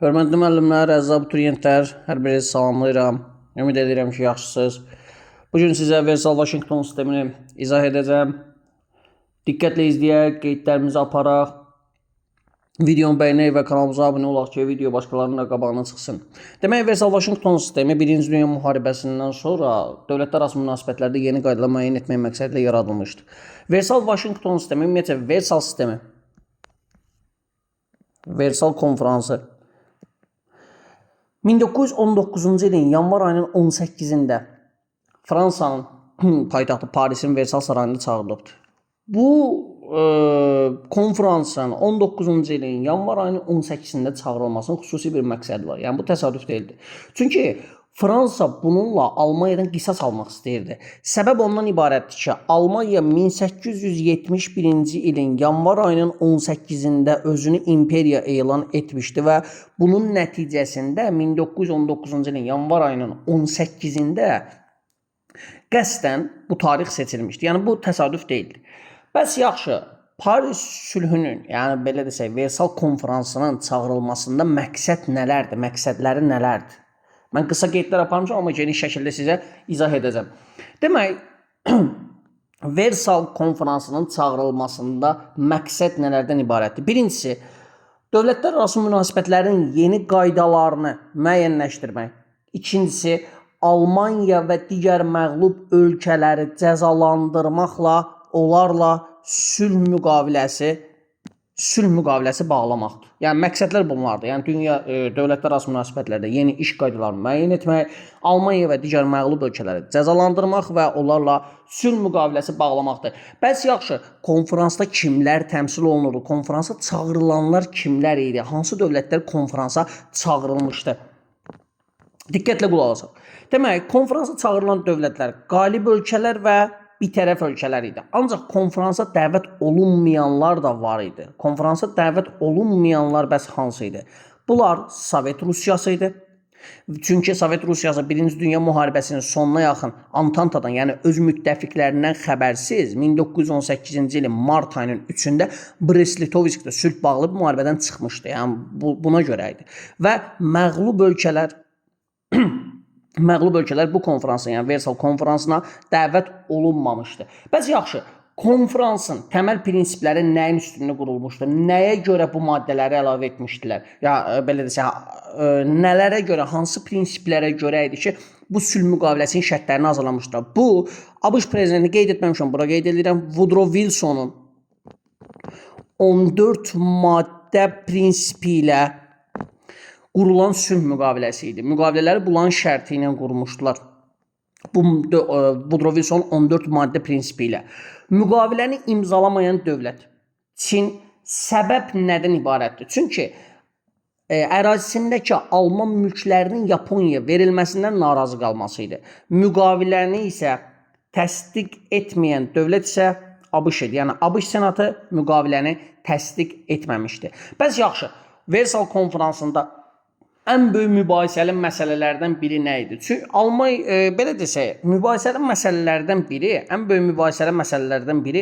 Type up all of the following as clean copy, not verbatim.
Hörmətli müəllimlər, əziz abituriyentlər, hər birinizi salamlayıram. Ümid edirəm ki, yaxşısınız. Bugün sizə versal Washington sistemini izah edəcəm. Diqqətlə izləyək, qeydlərimizi aparaq. Videonu bəyənək və kanalımıza abunə olaq ki, video başqalarının da qabağına çıxsın. Demək, versal Washington sistemi 1-ci Dünya müharibəsindən sonra dövlətlər arası münasibətlərdə yeni qaydalar müəyyən etmək məqsədilə yaradılmışdır. Versal Washington sistemi, ümumiyyətlə, versal sistemi, versal konfransı 1919-cu ilin yanvar ayının 18-də Fransanın paytaxtı Parisin Versal sarayında çağırılıbdır. Bu konferansın 19-cu ilin yanvar ayının 18-də çağırılmasının xüsusi bir məqsədi var. Yəni bu təsadüf deyildi. Çünki Fransa bununla Almaniyadan qisas almaq istəyirdi. Səbəb ondan ibarətdir ki, Almaniya 1871-ci ilin yanvar ayının 18-də özünü imperiya elan etmişdi və bunun nəticəsində 1919-cu ilin yanvar ayının 18-də qəsdən bu tarix seçilmişdi. Yəni bu təsadüf deyildi. Bəs yaxşı, Paris sülhünün, yəni belə desək, Versal konferansının çağırılmasında məqsəd nələrdir? Məqsədləri nələrdir? Mən qısa qeydlər aparmışam, amma geniş şəkildə sizə izah edəcəm. Demək, Versal konferansının çağırılmasında məqsəd nələrdən ibarətdir? Birincisi, dövlətlər arası münasibətlərin yeni qaydalarını müəyyənləşdirmək. İkincisi, Almaniya və digər məğlub ölkələri cəzalandırmaqla onlarla sülh müqaviləsi bağlamaqdır. Yəni məqsədlər bunlardır. Yəni dünya dövlətlər arası münasibətlərdə yeni iş qaydalarını müəyyən etmək, Almaniya və digər məğlub ölkələri cəzalandırmaq və onlarla sülh müqaviləsi bağlamaqdır. Bəs yaxşı, konferansda kimlər təmsil olunurdu? Konferansa çağırılanlar kimlər idi? Hansı dövlətlər konferansa çağırılmışdı? Diqqətlə qulaq asaq. Demək, konferansa çağırılan dövlətlər qalib ölkələr və bitərəf ölkələr idi. Ancaq konferansa dəvət olunmayanlar da var idi. Konferansa dəvət olunmayanlar bəs hansı idi? Bunlar Sovet Rusiyası idi. Çünki Sovet Rusiyası 1-ci Dünya müharibəsinin sonuna yaxın Antantadan, yəni öz müttəfiqlərindən xəbərsiz 1918-ci ilin mart ayının 3-də Brest-Litovskdə sülh bağlı müharibədən çıxmışdı. Yəni buna görə idi. Və məğlub ölkələr bu konferansın, yəni Versal konferansına dəvət olunmamışdı. Bəs yaxşı, konferansın təməl prinsipləri nəyin üstündə qurulmuşdur? Nəyə görə bu maddələri əlavə etmişdilər? Ya belə desək, nələrə görə, hansı prinsiplərə görə idi ki, bu sülh müqaviləsinin şərtlərini hazırlamışlar? Bu, ABŞ prezidenti qeyd etməmişəm, bura qeyd edirəm, Woodrow Wilsonun 14 maddə prinsipi ilə qurulan sülh müqaviləsi idi. Müqavilələri bulan şərti ilə qurmuşdular. Woodrow Wilson 14 maddə prinsipi ilə. Müqaviləni imzalamayan dövlət Çin səbəb nədən ibarətdir? Çünki ərazisindəki Alman mülklərinin Yaponiyaya verilməsindən narazı qalması idi. Müqaviləni isə təsdiq etməyən dövlət isə ABŞ idi. Yəni ABŞ senatı müqaviləni təsdiq etməmişdi. Bəs yaxşı, Versal konferansında ən böyük mübahisəli məsələlərdən biri nə idi? Çünki belə desək, mübahisəli məsələlərdən biri, ən böyük mübahisəli məsələlərdən biri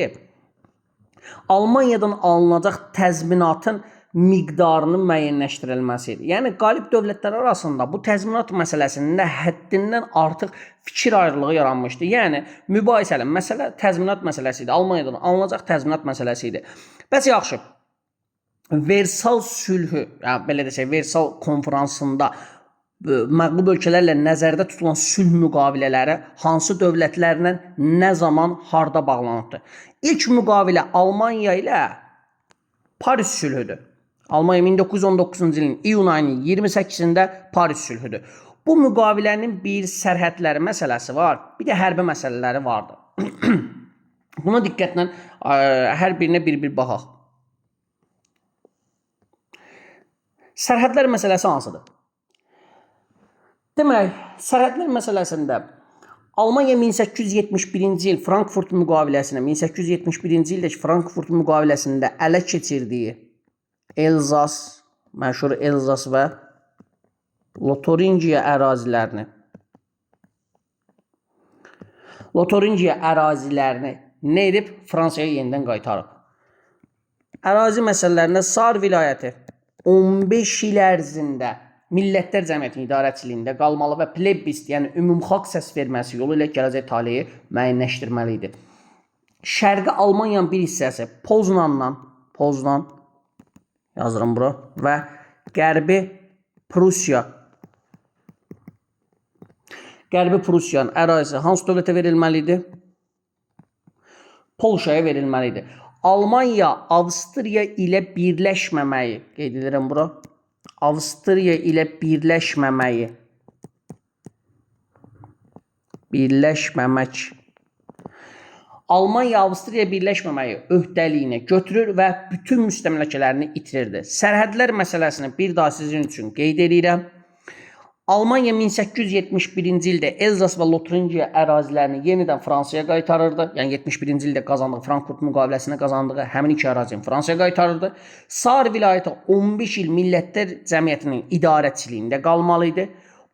Almaniyadan alınacaq təzminatın miqdarını müəyyənləşdirilməsi idi. Yəni qalib dövlətlər arasında bu təzminat məsələsində həddindən artıq fikir ayrılığı yaranmışdı. Yəni mübahisəli məsələ təzminat məsələsi idi. Almaniyadan alınacaq təzminat məsələsi idi. Bəs yaxşı, Versal sülhü, yəni belə desək, Versal konferansında məğlub ölkələrlə nəzərdə tutulan sülh müqavilələri hansı dövlətlərlə nə zaman, harda bağlanıbdır? İlk müqavilə Almaniya ilə Paris sülhüdür. Almaniya 1919-cu ilin iyun ayının 28-də Paris sülhüdür. Bu müqavilənin bir sərhədləri məsələsi var, bir də hərbi məsələləri vardır. Buna diqqətlə hər birinə bir baxaq. Sərhədlər məsələsi hansıdır? Demək, sərhədlər məsələsində Almaniya 1871-ci il Frankfurt müqaviləsində, 1871-ci ildəki Frankfurt müqaviləsində ələ keçirdiyi Elzas, məşhur Elzas və Lotaringiya ərazilərini nə edib? Fransaya yenidən qaytarıb. Ərazi məsələlərində Sar vilayəti, 15 il ərzində Millətlər Cəmiyyətinin idarəçiliyində qalmalı və plebiscit, yəni ümumxalq səs verməsi yolu ilə gələcək taleyi müəyyənləşdirməli idi. Şərqi Almaniyanın bir hissəsi Poznan yazıram bura və Qərbi Prusiyanın ərazisi hansı dövlətə verilməli idi? Polşaya verilməli idi. Almanya Avstriya ilə birləşməməyi, qeyd edirəm bura, Avstriya ilə Almanya Avstriya birləşməməyi öhdəliyinə götürür və bütün müstəmləkələrini itirirdi. Sərhədlər məsələsini bir daha sizin üçün qeyd edirəm. Almanya 1871-ci ildə Elzas və Lotringiya ərazilərini yenidən Fransaya qaytarırdı. Yəni 71-ci ildə qazandığı Frankfurt müqaviləsində qazandığı həmin iki ərazini Fransaya qaytarırdı. Sar vilayəti 15 il Millətlər Cəmiyyətinin idarəçiliyində qalmalı idi.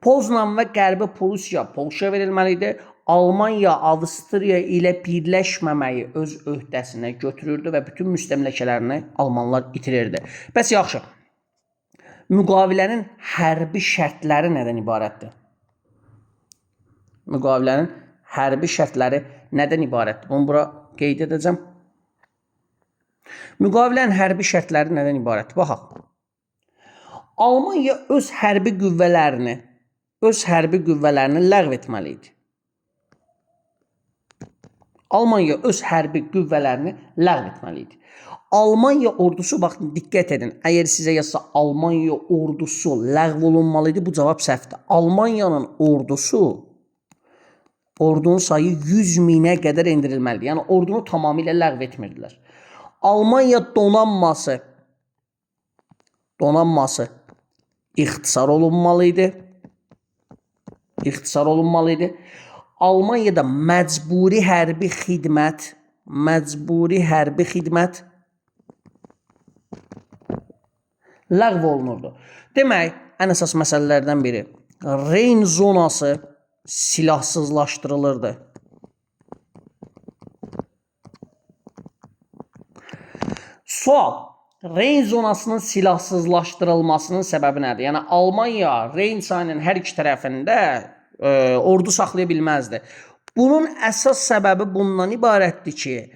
Poznan və Qərbi Prusiya Polşaya verilməli idi. Almanya Avstriya ilə birləşməməyi öz öhdəsinə götürürdü və bütün müstəmləkələrini almanlar itirirdi. Bəs yaxşı. Müqavilənin hərbi şərtləri nədən ibarətdir? Müqavilənin hərbi şərtləri nədən ibarətdir? Bunu bura qeyd edəcəm. Müqavilənin hərbi şərtləri nədən ibarətdir? Baxaq. Almanya öz hərbi qüvvələrini ləğv etməli idi. Almanya ordusu, baxın, diqqət edin. Əgər sizə yazsa Almanya ordusu ləğv olunmalı idi, bu cavab səhvdir. Almanyanın ordunun sayı 100 minə qədər endirilməlidir. Yəni ordunu tamamilə ləğv etmirdilər. Almanya donanması ixtisar olunmalı idi. Almanyada məcburi hərbi xidmət ləğv olunurdu. Demək, ən əsas məsələlərdən biri Reyn zonası silahsızlaşdırılırdı. Sual: Reyn zonasının silahsızlaşdırılmasının səbəbi nədir? Yəni Almanya Reyn çayının hər iki tərəfində ordu saxlaya bilməzdi. Bunun əsas səbəbi bundan ibarətdir ki,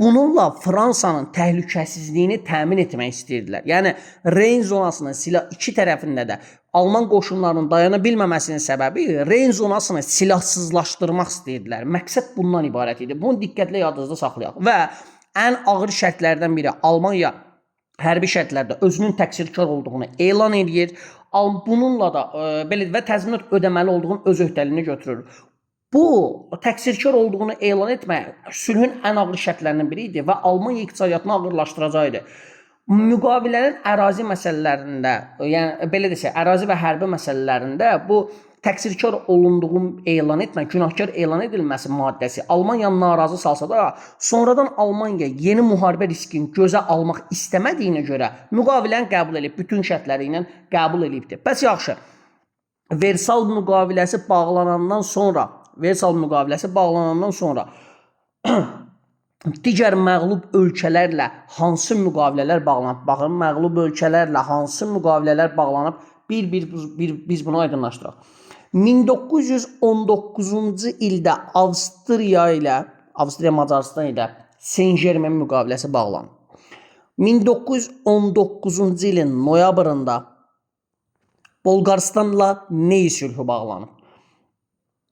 bununla Fransanın təhlükəsizliyini təmin etmək istəyirdilər. Yəni Reyn zonasının iki tərəfində də Alman qoşunlarının dayana bilməməsinin səbəbi Reyn zonasını silahsızlaşdırmaq istəyirdilər. Məqsəd bundan ibarət idi. Bunu diqqətlə yadınızda saxlayaq. Və ən ağır şərtlərdən biri Almanya hərbi şərtlərdə özünün təqsirkar olduğunu elan edir. Bununla da belə və təzminat ödəməli olduğunu öz öhdəliyinə götürür. Bu, təqsirkar olduğunu elan etmək sülhün ən ağır şərtlərindən biri idi və Almanya iqtisadiyyatını ağırlaşdıracaqdı. Müqavilənin ərazi məsələlərində, yəni belə desək, ərazi və hərbi məsələlərində bu təqsirkar olunduğunu elan etmək, günahkar elan edilməsi maddəsi Almaniyanı narazı salsa da, sonradan Almaniya yeni müharibə riskini gözə almaq istəmədiyinə görə müqaviləni qəbul edib, bütün şərtləri ilə qəbul edibdir. Bəs yaxşı, Versal müqaviləsi bağlanandan sonra digər məğlub ölkələrlə hansı müqavilələr bağlanıb? Baxın, məğlub ölkələrlə hansı müqavilələr bağlanıb? Biz bunu aydınlaşdıraq. 1919-cu ildə Avstriya Macaristan ilə Saint-Germain müqaviləsi bağlanıb. 1919-cu ilin noyabrında Bolqaristanla Ney sülhü bağlanıb.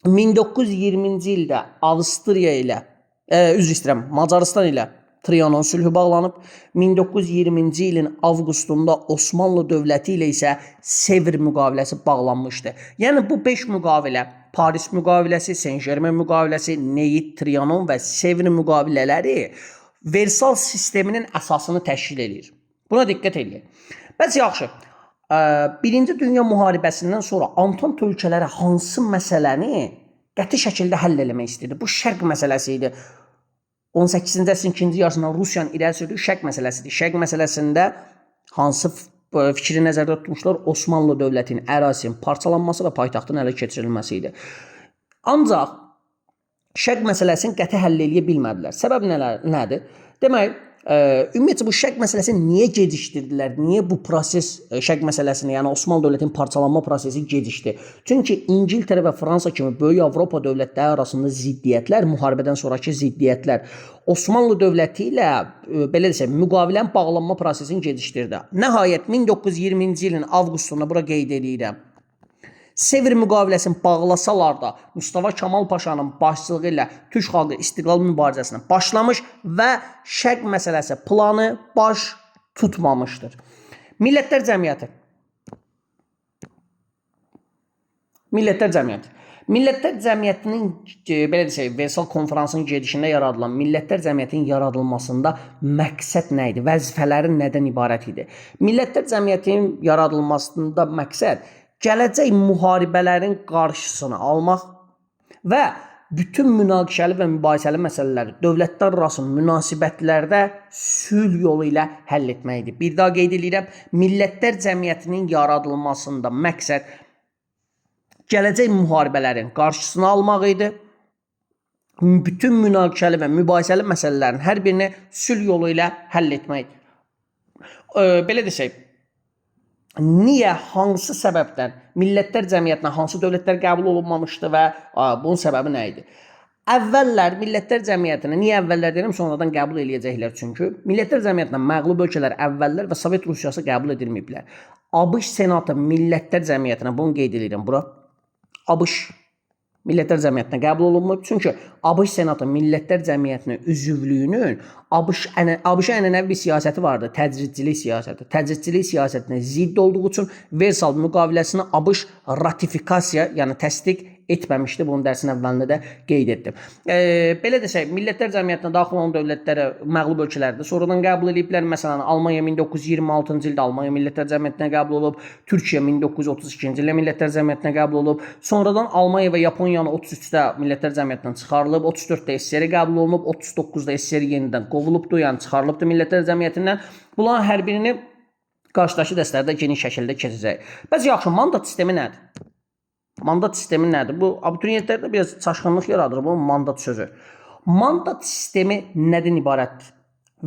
1920-ci ildə Macaristan ilə Trianon sülhü bağlanıb. 1920-ci ilin avqustunda Osmanlı dövləti ilə isə Sevr müqaviləsi bağlanmışdı. Yəni bu 5 müqavilə, Paris müqaviləsi, Saint-Germain müqaviləsi, Ney, Trianon və Sevr müqavilələri Versal sisteminin əsasını təşkil edir. Buna diqqət edin. Bəs yaxşı, Birinci Dünya müharibəsindən sonra Antant ölkələri hansı məsələni qəti şəkildə həll eləmək istəyirdi? Bu şərq məsələsi idi. 18-ci əsrin ikinci yarısında Rusiyanın irəli sürdüyü şərq məsələsidir. Şərq məsələsində hansı fikri nəzərdə tutmuşlar? Osmanlı dövlətinin ərazisinin parçalanması və paytaxtın ələ keçirilməsi idi. Ancaq şərq məsələsini qəti həll eləyə bilmədilər. Səbəb nədir? Demək, Ümumiyyətlə bu şərq məsələsini niyə gecikdirdilər? Niyə bu proses şərq məsələsini, yəni Osmanlı dövlətinin parçalanma prosesi gecikdi? Çünki İngiltərə və Fransa kimi böyük Avropa dövlətləri arasında ziddiyyətlər, müharibədən sonrakı ziddiyyətlər Osmanlı dövləti ilə belə desək, müqavilənin bağlanma prosesini gecikdirdi. Nəhayət 1920-ci ilin avqustunda bura qeyd edirəm. Sevr müqaviləsini bağlasalar da Mustafa Kemal Paşanın başçılığı ilə Türk xalqı istiqlal mübarizəsinə başlamış və şərq məsələsi planı baş tutmamışdır. Millətlər Cəmiyyəti. Millətlər Cəmiyyətinin belə desək, Versal konferansının gedişində yaradılan Millətlər Cəmiyyətinin yaradılmasında məqsəd nə idi? Vəzifələri nədən ibarət idi? Millətlər Cəmiyyətinin yaradılmasında məqsəd gələcək müharibələrin qarşısını almaq və bütün münaqişəli və mübahisəli məsələləri dövlətlər arası münasibətlərdə sülh yolu ilə həll etməkdir. Bir daha qeyd edirəm, Millətlər Cəmiyyətinin yaradılmasında məqsəd gələcək müharibələrin qarşısını almaq idi. Bütün münaqişəli və mübahisəli məsələlərin hər birini sülh yolu ilə həll etmək. Belə desək, niyə, hansı səbəbdən Millətlər Cəmiyyətinə hansı dövlətlər qəbul olunmamışdı və bunun səbəbi nə idi? Əvvəllər Millətlər Cəmiyyətinə, niyə əvvəllər deyirəm, sonradan qəbul eləyəcəklər çünki Millətlər Cəmiyyətinə məğlub ölkələr əvvəllər və Sovet Rusiyası qəbul edilməyiblər. ABŞ Senatı Millətlər Cəmiyyətinə, bunu qeyd edirəm bura, ABŞ Millətlər Cəmiyyətinə qəbul olunmayıb. Çünki ABŞ Senatı Millətlər Cəmiyyətinin üzvlüyünün ABŞ ənənəvi bir siyasəti vardı, təcridçilik siyasəti. Təcridçilik siyasətinə zidd olduğu üçün Versal müqaviləsini ABŞ ratifikasiya, yəni təsdiq etməmişdi. Bunun dərsin əvvəlində də qeyd etdim. Belə desək, Millətlər Cəmiyyətinə daxil olan dövlətlərə məğlub ölkələrdə sonradan qəbul ediblər. Məsələn, Almaniya 1926-cı ildə Almaniya Millətlər Cəmiyyətinə qəbul olub, Türkiyə 1932-ci ildə Millətlər Cəmiyyətinə qəbul olub. Sonradan Almaniya və Yaponiyanı 33-də Millətlər Cəmiyyətindən çıxarılıb, 34-də SSR qəbul olunub, 39-da SSR yenidən qovulubdu, yəni çıxarılıbdı Millətlər Cəmiyyətindən. Bunların hər birini qarşıdakı dərslərdə geniş şəkildə keçəcək. Bəs yaxşı, mandat sistemi nədir? Mandat sistemi nədir? Bu abituriyentlərdə biraz çaşqınlıq yaradır bu mandat sözü. Mandat sistemi nədən ibarətdir?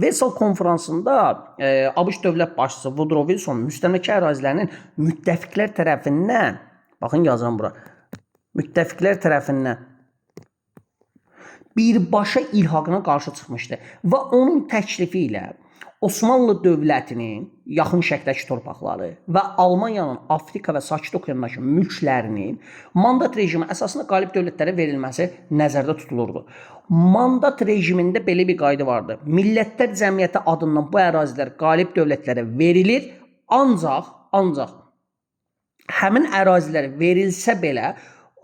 Versal konferansında ABŞ dövlət başçısı Woodrow Wilson müstəmləkə ərazilərinin müttəfiqlər tərəfindən, baxın yazıram bura, müttəfiqlər tərəfindən birbaşa ilhaqına qarşı çıxmışdı və onun təklifi ilə Osmanlı dövlətinin yaxın şərqdəki torpaqları və Almaniyanın Afrika və Sakit Okeandakı mülklərinin mandat rejimi əsasında qalib dövlətlərə verilməsi nəzərdə tutulurdu. Mandat rejimində belə bir qayda vardı. Millətlər Cəmiyyəti adından bu ərazilər qalib dövlətlərə verilir, ancaq həmin ərazilər verilsə belə,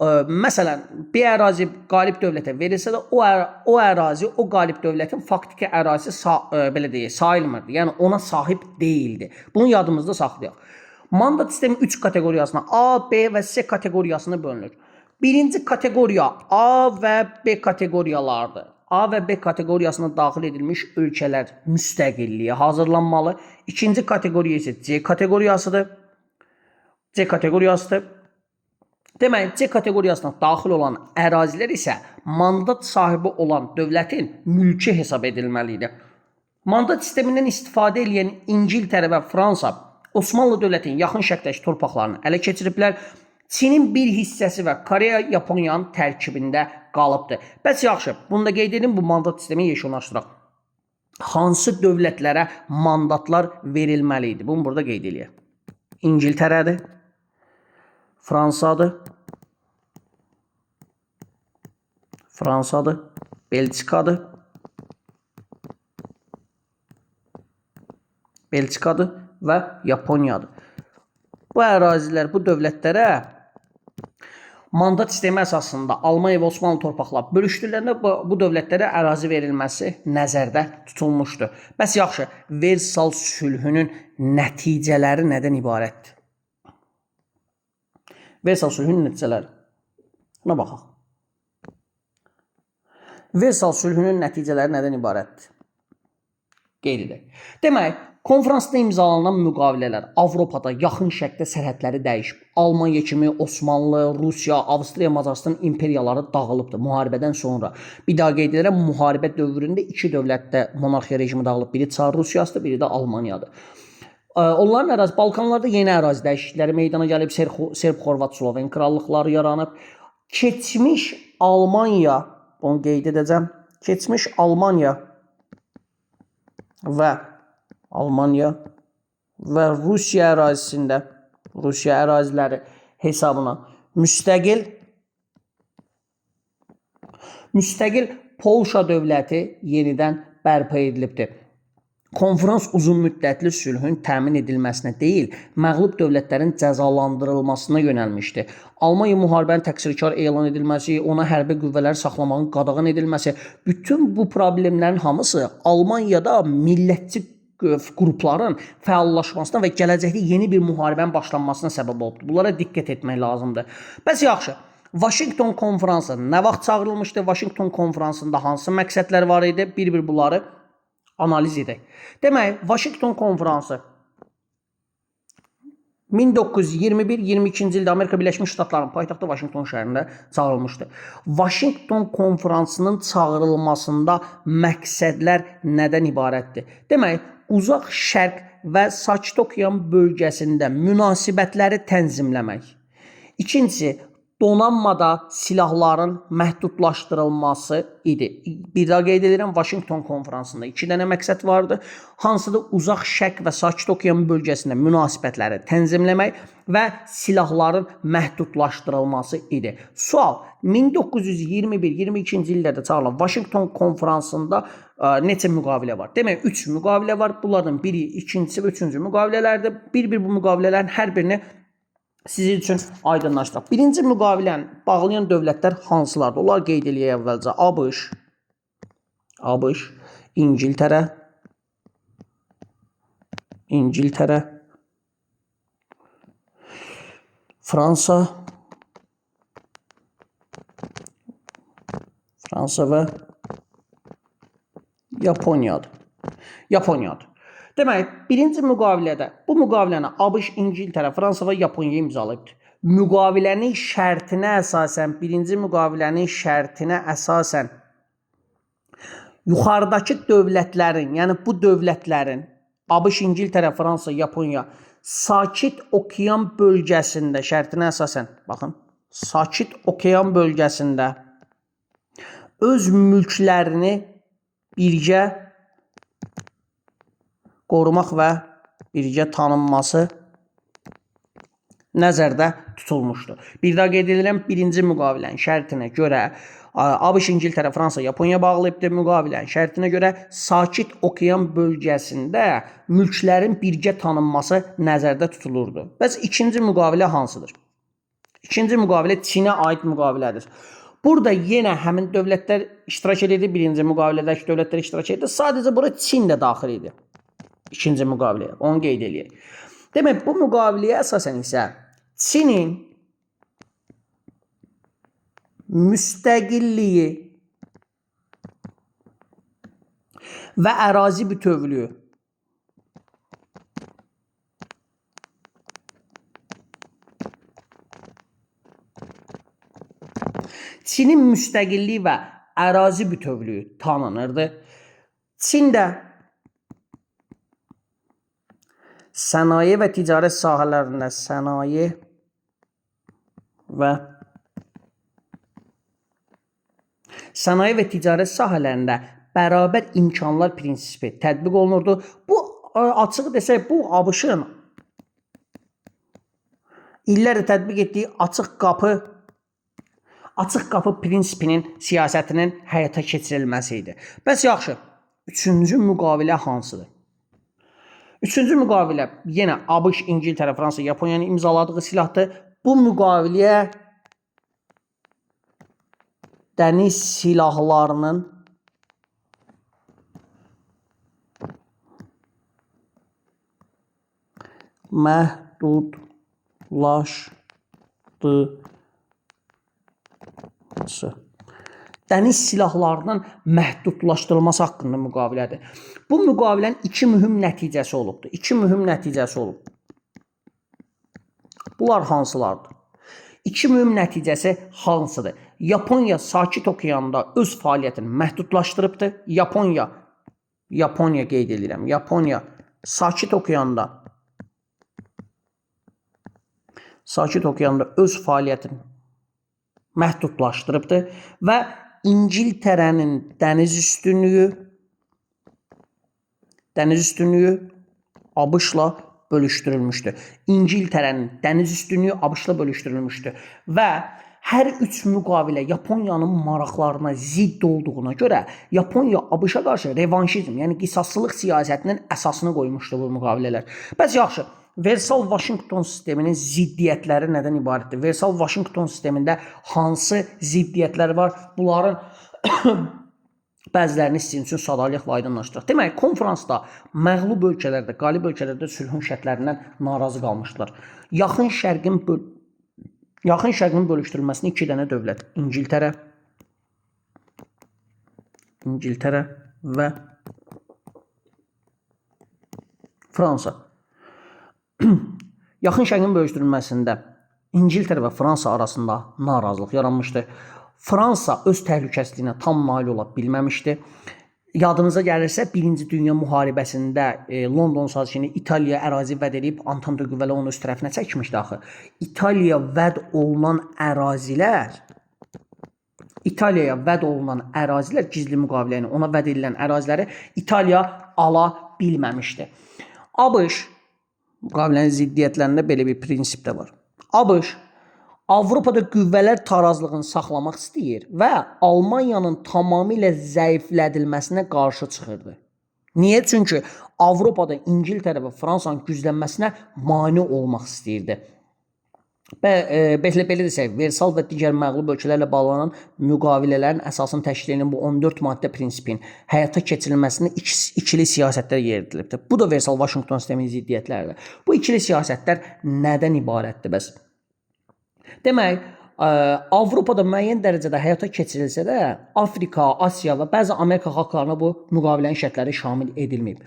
məsələn, bir ərazi qalib dövlətə verilsə də o ərazi o qalib dövlətin faktiki ərazisi belə deyək, sayılmırdı. Yəni ona sahib değildi. Bunu yadımızda saxlayaq. Mandat sistemi 3 kateqoriyasına, A, B və C kateqoriyasına bölünür. Birinci kateqoriya A və B kateqoriyalardır. A və B kateqoriyasına daxil edilmiş ölkələr müstəqilliyə hazırlanmalı. İkinci kateqoriya isə C kateqoriyasıdır. Demək, C kateqoriyasına daxil olan ərazilər isə mandat sahibi olan dövlətin mülki hesab edilməlidir. Mandat sistemindən istifadə edən İngiltərə və Fransa Osmanlı dövlətinin yaxın şərqdəki torpaqlarını ələ keçiriblər. Çinin bir hissəsi və Koreya Yaponiyanın tərkibində qalıbdır. Bəs yaxşı, bunu da qeyd edin, bu mandat sistemi yekunlaşdıraq. Hansı dövlətlərə mandatlar verilməli idi? Bunu burada qeyd edək. İngiltərədir. Fransadır, Belçikadır və Yaponiyadır. Bu ərazilər, bu dövlətlərə mandat sistemi əsasında Almaniya və Osmanlı torpaqları bölüşdürüləndə bu dövlətlərə ərazi verilməsi nəzərdə tutulmuşdur. Bəs yaxşı, Versal sülhünün nəticələri nədən ibarətdir? Versal sülhünün nəticələri. Buna baxaq. Versal sülhünün nəticələri nədən ibarətdir? Qeyd edək. Demək, Konfransda imzalanan müqavilələr Avropada, yaxın şərqdə sərhədləri dəyişib. Almaniya kimi Osmanlı, Rusiya, Avstriya, Macaristan imperiyaları dağılıbdır müharibədən sonra. Bir daha qeyd edirəm, müharibə dövründə iki dövlətdə monarxiya rejimi dağılıb. Biri Çar Rusiyasıdır, biri də Almaniyadır. Onların ərazi Balkanlarda yeni ərazi dəyişiklikləri meydana gəlib. Serb, Xorvat, Sloven krallıqları yaranıb. Keçmiş Almaniya, onu qeyd edəcəm. Keçmiş Almaniya və Rusiya ərazisində, Rusiya əraziləri hesabına müstəqil Polşa dövləti yenidən bərpa edilibdir. Konfrans uzun müddətli sülhün təmin edilməsinə deyil, məğlub dövlətlərin cəzalandırılmasına yönəlmişdi. Almaniya müharibənin təqsirkar elan edilməsi, ona hərbi qüvvələri saxlamağın qadağan edilməsi, bütün bu problemlərin hamısı Almaniyada millətçi qrupların fəallaşmasına və gələcəkdə yeni bir müharibənin başlanmasına səbəb olubdur. Bunlara diqqət etmək lazımdır. Bəs yaxşı, Washington konfransı nə vaxt çağırılmışdı? Washington konfransında hansı məqsədlər var idi? Bir-bir bunları analiz edək. Demək, Washington konfransı 1921-22-ci ildə Amerika Birləşmiş Ştatlarının paytaxtı Washington şəhərində çağırılmışdı. Washington konfransının çağırılmasında məqsədlər nədən ibarətdir? Demək, Uzaq Şərq və Sakit Okean bölgəsində münasibətləri tənzimləmək. İkincisi, donanmada silahların məhdudlaşdırılması idi. Bir daha qeyd edirəm, Washington konfransında 2 dənə məqsəd vardı. Hansıdır? Uzaq Şərq və Sakit Okean bölgəsində münasibətləri tənzimləmək və silahların məhdudlaşdırılması idi. Sual, 1921-22-ci illərdə çağırılan Washington konfransında neçə müqavilə var? Demək, 3 müqavilə var. Bunlardan biri, ikincisi və üçüncü müqavilələrdir. Bir-bir bu müqavilələrin hər birini sizin üçün aydınlaşdıraq. Birinci müqaviləni bağlayan dövlətlər hansılardır? Onlar qeyd eləyək əvvəlcə. ABŞ, İngiltərə, Fransa və Yaponiyadır. Demək, birinci müqavilədə, bu müqaviləni ABŞ, İngiltərə, Fransa və Yaponiya imzalayıbdır. Müqavilənin şərtinə əsasən, birinci müqavilənin şərtinə əsasən yuxarıdakı dövlətlərin, yəni bu dövlətlərin, ABŞ, İngiltərə, Fransa, Yaponiya, Sakit Okean bölgəsində şərtinə əsasən, baxın, Sakit Okean bölgəsində öz mülklərini birgə qorumaq və birgə tanınması nəzərdə tutulmuşdur. Bir daha qeyd edirəm, birinci müqavilənin şərtinə görə ABŞ, İngiltərə, Fransa, Yaponiya bağlayıbdır. Müqavilənin şərtinə görə Sakit Okean bölgəsində mülklərin birgə tanınması nəzərdə tutulurdu. Bəs ikinci müqavilə hansıdır? İkinci müqavilə Çinə aid müqavilədir. Burada yenə həmin dövlətlər iştirak edirdi. Birinci müqavilədəki dövlətlər iştirak edirdi. Sadəcə bura Çin də daxil idi. İkinci müqaviləyə, onu qeyd eləyək. Demək, bu müqaviləyə əsasən isə Çinin müstəqilliyi və ərazi bütövlüyü Çinin müstəqilliyi və ərazi bütövlüyü tanınırdı. Çində sənaye və ticarət sahələrində sənaye və ticarət sahələrində bərabər imkanlar prinsipi tətbiq olunurdu. Bu açıq desək, bu ABŞ-ın illərlə tətbiq etdiyi açıq qapı prinsipinin siyasətinin həyata keçirilməsi idi. Bəs yaxşı, üçüncü müqavilə hansıdır? Üçüncü müqavilə yenə ABŞ, İngiltərə, Fransa, Yaponiyanın imzaladığı silahdır. Bu müqaviləyə dəniz silahlarının məhdudlaşdırılması dəniz silahlarının məhdudlaşdırılması haqqında müqavilədir. Bu müqavilənin iki mühüm nəticəsi olubdur. İki mühüm nəticəsi olub. Bunlar hansılardır? İki mühüm nəticəsi hansıdır? Yaponiya Sakit Okeanda öz fəaliyyətini məhdudlaşdırıbdır. Yaponiya qeyd edirəm. Yaponiya Sakit Okeanda öz fəaliyyətini məhdudlaşdırıbdır və İngiltərənin dəniz üstünlüyü ABŞ-la bölüşdürülmüşdür. İngiltərənin dəniz üstünlüyü ABŞ-la bölüşdürülmüşdür və hər üç müqavilə Yaponiyanın maraqlarına zidd olduğuna görə Yaponiya ABŞ-a qarşı revanşizm, yəni qisaslılıq siyasətinin əsasını qoymuşdu bu müqavilələr. Bəs yaxşı, Versal-Vaşinqton sisteminin ziddiyyətləri nədən ibarətdir? Versal-Vaşinqton sistemində hansı ziddiyyətlər var? Bunların bəzilərini sizin üçün sadaliqlə aydınlaşdıraq. Demək, konferansda məğlub ölkələrdə, qalib ölkələrdə sülhün şərtlərindən narazı qalmışdılar. Yaxın Şərqin bölüşdürülməsini iki dənə dövlət, İngiltərə və Fransa. Yaxın Şərqin bölüşdürülməsində İngiltərə və Fransa arasında narazılıq yaranmışdı. Fransa öz təhlükəsizliyinə tam nail ola bilməmişdi. Yadınıza gəlirsə, Birinci Dünya müharibəsində London sazişini İtaliya ərazi vəd edib, Antante qüvvələri onu öz tərəfinə çəkmişdi axı. İtaliyaya vəd olunan ərazilər, gizli müqavilə, ona vəd edilən əraziləri İtaliya ala bilməmişdi. ABŞ, müqavilənin ziddiyyətlərində belə bir prinsip də var. ABŞ Avropada qüvvələr tarazlığını saxlamaq istəyir və Almaniyanın tamamilə zəiflədilməsinə qarşı çıxırdı. Niyə? Çünki Avropada İngiltərə və Fransanın güclənməsinə mane olmaq istəyirdi. Belə desək, Versal və digər məğlub ölkələrlə bağlanan müqavilələrin əsasını təşkil edən bu 14 maddə prinsipin həyata keçirilməsində ikili siyasətlər yeridilibdir. Bu da Versal-Vaşinqton sisteminin ziddiyyətləridir. Bu ikili siyasətlər nədən ibarətdir bəs? Demək, Avropada müəyyən dərəcədə həyata keçirilsə də, Afrika, Asiya və bəzi Amerika xalqlarına bu müqavilənin şərtləri şamil edilməyib.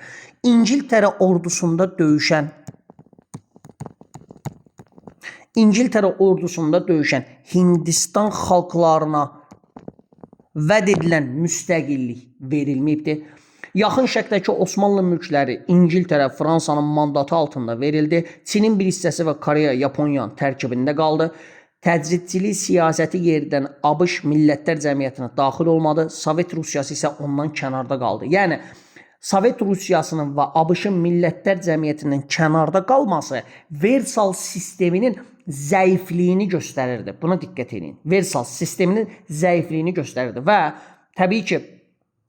İngiltərə ordusunda döyüşən Hindistan xalqlarına vəd edilən müstəqillik verilməyibdir. Yaxın Şərqdəki Osmanlı mülkləri İngiltərə, Fransanın mandatı altında verildi. Çinin bir hissəsi və Koreya, Yaponiyanın tərkibində qaldı. Təcridçilik siyasəti yeridən ABŞ millətlər cəmiyyətinə daxil olmadı. Sovet Rusiyası isə ondan kənarda qaldı. Yəni, Sovet Rusiyasının və ABŞ-ın millətlər cəmiyyətinin kənarda qalması Versal sisteminin zəifliyini göstərirdi. Buna diqqət edin. Versal sisteminin zəifliyini göstərirdi və təbii ki,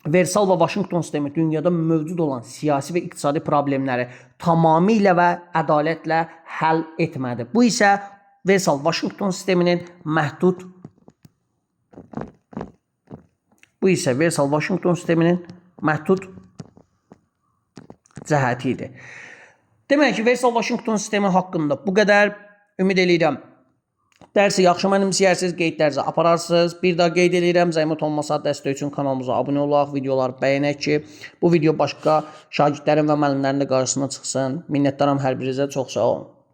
Versal və Vaşinqton sistemi dünyada mövcud olan siyasi və iqtisadi problemləri tamamilə və ədalətlə həll etmədi. Bu isə Versal-Vaşinqton sisteminin məhdud cəhəti idi. Demək ki, Versal-Vaşinqton sistemi haqqında bu qədər. Ümid edirəm, dərsi yaxşı mənimsəyərsiniz, qeydlərinizi apararsınız. Bir daha qeyd edirəm, zəhmət olmasa dəstək üçün kanalımıza abunə olaq, videoları bəyənək ki, bu video başqa şagirdlərin və müəllimlərin də qarşısına çıxsın. Minnətdaram hər birinizə, çox sağ olun.